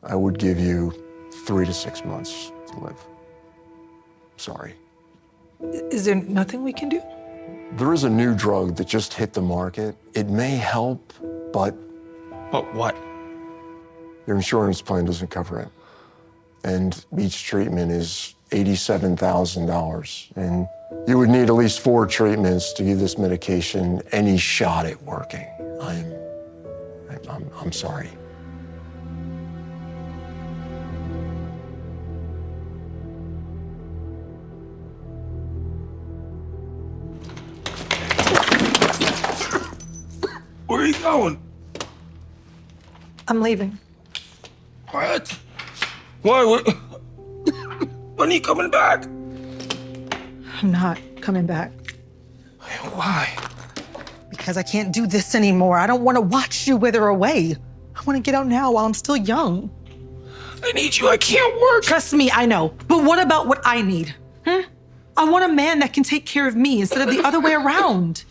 I would give you 3 to 6 months to live. Sorry. Is there nothing we can do? There is a new drug that just hit the market. It may help, but... But what? Your insurance plan doesn't cover it. And each treatment is $87,000. And you would need at least 4 treatments to give this medication any shot at working. I'm sorry. Where are you going? I'm leaving. What? Why? When are you coming back? I'm not coming back. Why? Because I can't do this anymore. I don't want to watch you wither away. I want to get out now while I'm still young. I need you. I can't work. Trust me, I know. But what about what I need? I want a man that can take care of me instead of the other way around.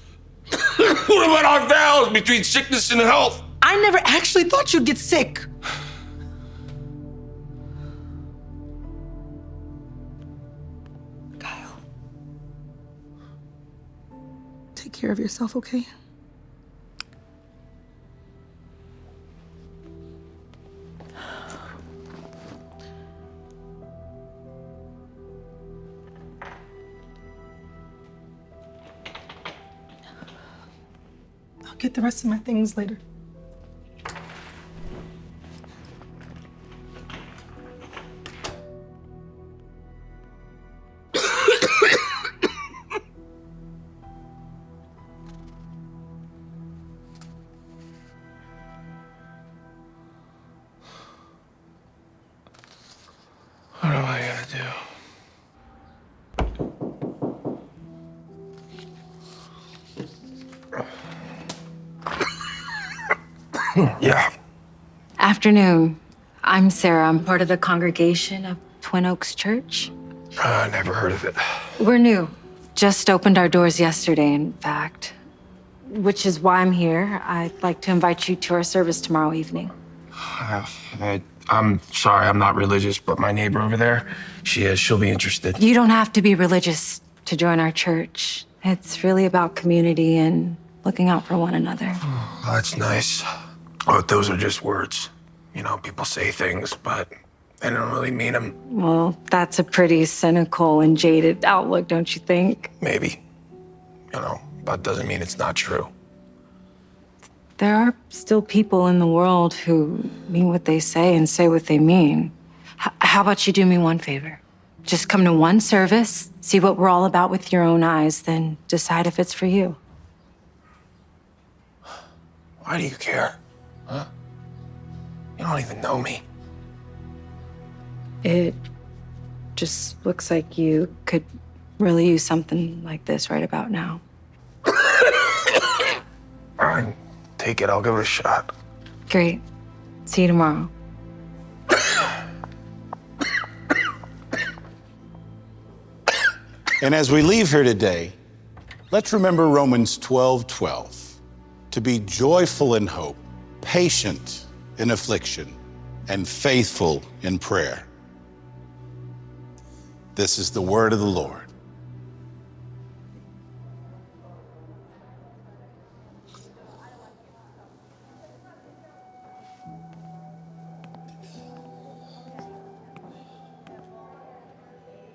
What about our vows between sickness and health? I never actually thought you'd get sick. Kyle. Take care of yourself, okay? I'll get the rest of my things later. What am I gonna do? Yeah. Afternoon. I'm Sarah. I'm part of the congregation of Twin Oaks Church. Never heard of it. We're new. Just opened our doors yesterday, in fact. Which is why I'm here. I'd like to invite you to our service tomorrow evening. I'm sorry, I'm not religious, but my neighbor over there, she is. She'll be interested. You don't have to be religious to join our church. It's really about community and looking out for one another. Oh, that's nice. Oh, those are just words. You know, people say things, but they don't really mean them. Well, that's a pretty cynical and jaded outlook, don't you think? Maybe. You know, but doesn't mean it's not true. There are still people in the world who mean what they say and say what they mean. How about you do me one favor? Just come to one service, see what we're all about with your own eyes, then decide if it's for you. Why do you care? Huh? You don't even know me. It just looks like you could really use something like this right about now. Fine. Take it. I'll give it a shot. Great. See you tomorrow. And as we leave here today, let's remember Romans 12:12, to be joyful in hope, patient in affliction, and faithful in prayer. This is the word of the Lord.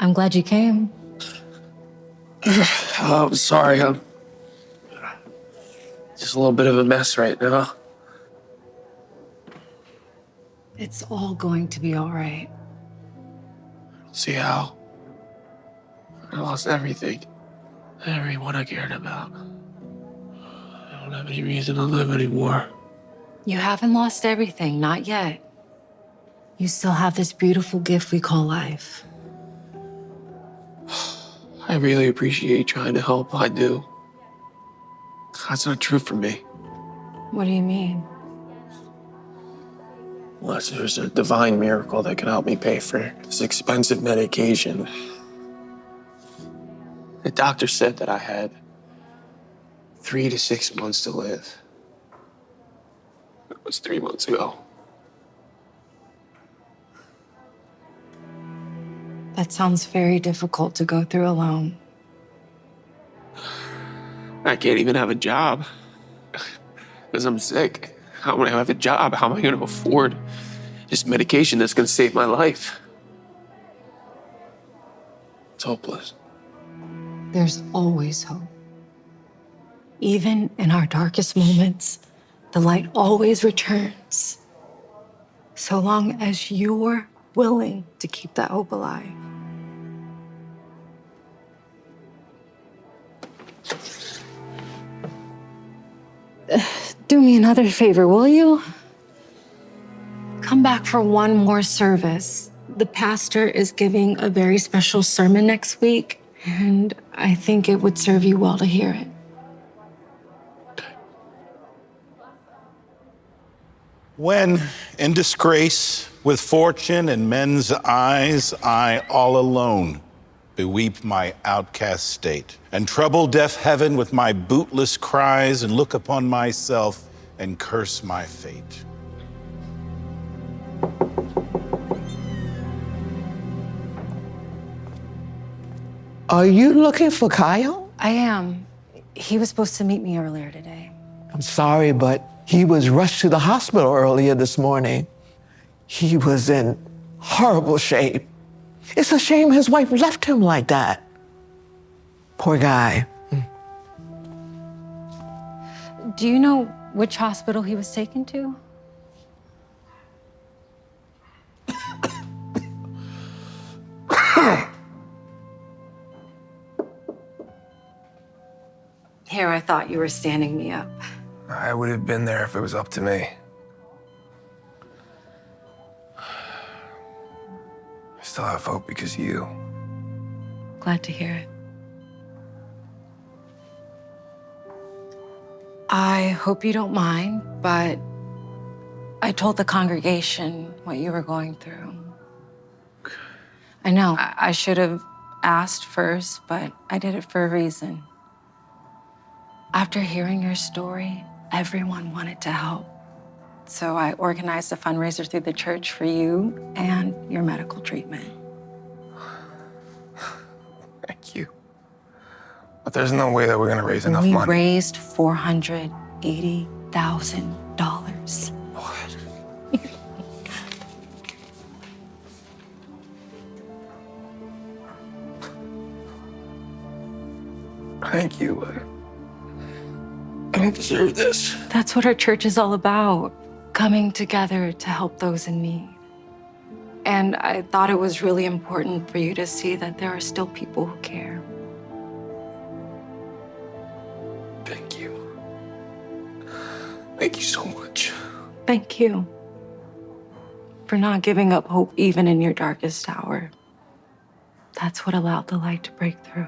I'm glad you came. I'm sorry. I'm just a little bit of a mess right now. It's all going to be all right. See how? I lost everything. Everyone I cared about. I don't have any reason to live anymore. You haven't lost everything, not yet. You still have this beautiful gift we call life. I really appreciate you trying to help. I do. That's not true for me. What do you mean? Unless there's a divine miracle that can help me pay for this expensive medication. The doctor said that I had 3 to 6 months to live. It was 3 months ago. That sounds very difficult to go through alone. I can't even have a job because I'm sick. How am I gonna have a job? How am I gonna afford this medication that's gonna save my life? It's hopeless. There's always hope. Even in our darkest moments, the light always returns. So long as you're willing to keep that hope alive. Do me another favor, will you? Come back for one more service. The pastor is giving a very special sermon next week, and I think it would serve you well to hear it. When in disgrace, with fortune in men's eyes, I all alone beweep my outcast state, and trouble deaf heaven with my bootless cries, and look upon myself and curse my fate. Are you looking for Kyle? I am. He was supposed to meet me earlier today. I'm sorry, but he was rushed to the hospital earlier this morning. He was in horrible shape. It's a shame his wife left him like that. Poor guy. Do you know which hospital he was taken to? Here, I thought you were standing me up. I would have been there if it was up to me. I still have hope because of you. Glad to hear it. I hope you don't mind, but I told the congregation what you were going through. I know, I should have asked first, but I did it for a reason. After hearing your story, everyone wanted to help. So I organized a fundraiser through the church for you and your medical treatment. Thank you. But there's no way that we're gonna raise enough We money. raised $480,000. What? Thank you. I don't deserve this. That's what our church is all about, coming together to help those in need. And I thought it was really important for you to see that there are still people who care. Thank you. Thank you so much. Thank you for not giving up hope even in your darkest hour. That's what allowed the light to break through.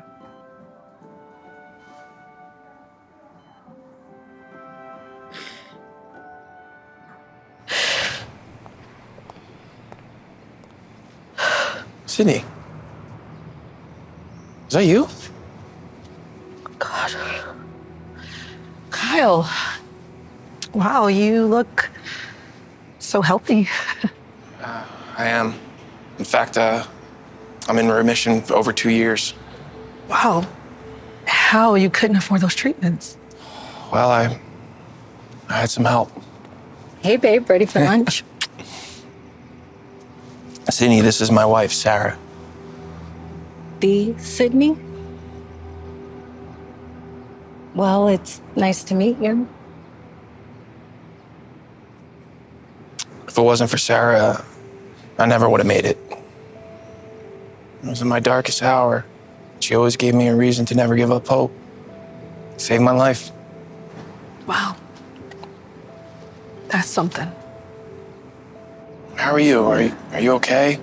Sydney. Is that you? God. Kyle. Wow, you look so healthy. I am. In fact, I'm in remission for over 2 years. Wow. How you couldn't afford those treatments? Well, I had some help. Hey, babe, ready for lunch? Sydney, this is my wife, Sarah. The Sydney? Well, it's nice to meet you. If it wasn't for Sarah, I never would have made it. It was in my darkest hour. She always gave me a reason to never give up hope. Saved my life. Wow. That's something. How are you? Are you okay?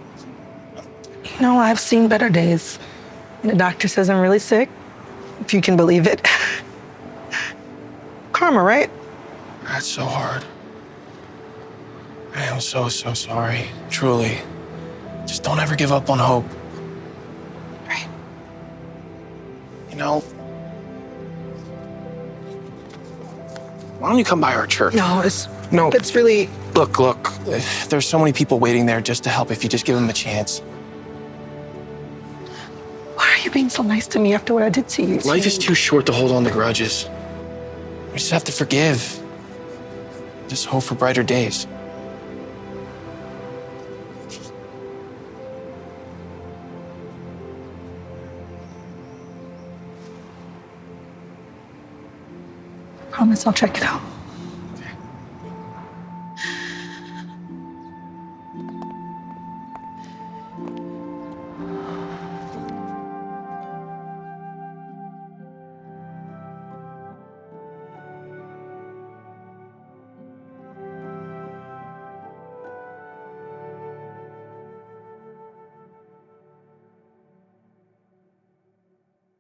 You know, I've seen better days. The doctor says I'm really sick, if you can believe it. Karma, right? That's so hard. I am so sorry. Truly. Just don't ever give up on hope. Right. You know, why don't you come by our church? No, it's really... Look, there's so many people waiting there just to help if you just give them a chance. being so nice to me after what I did to you. Life is too short to hold on to grudges. We just have to forgive. Just hope for brighter days. Promise I'll check it out.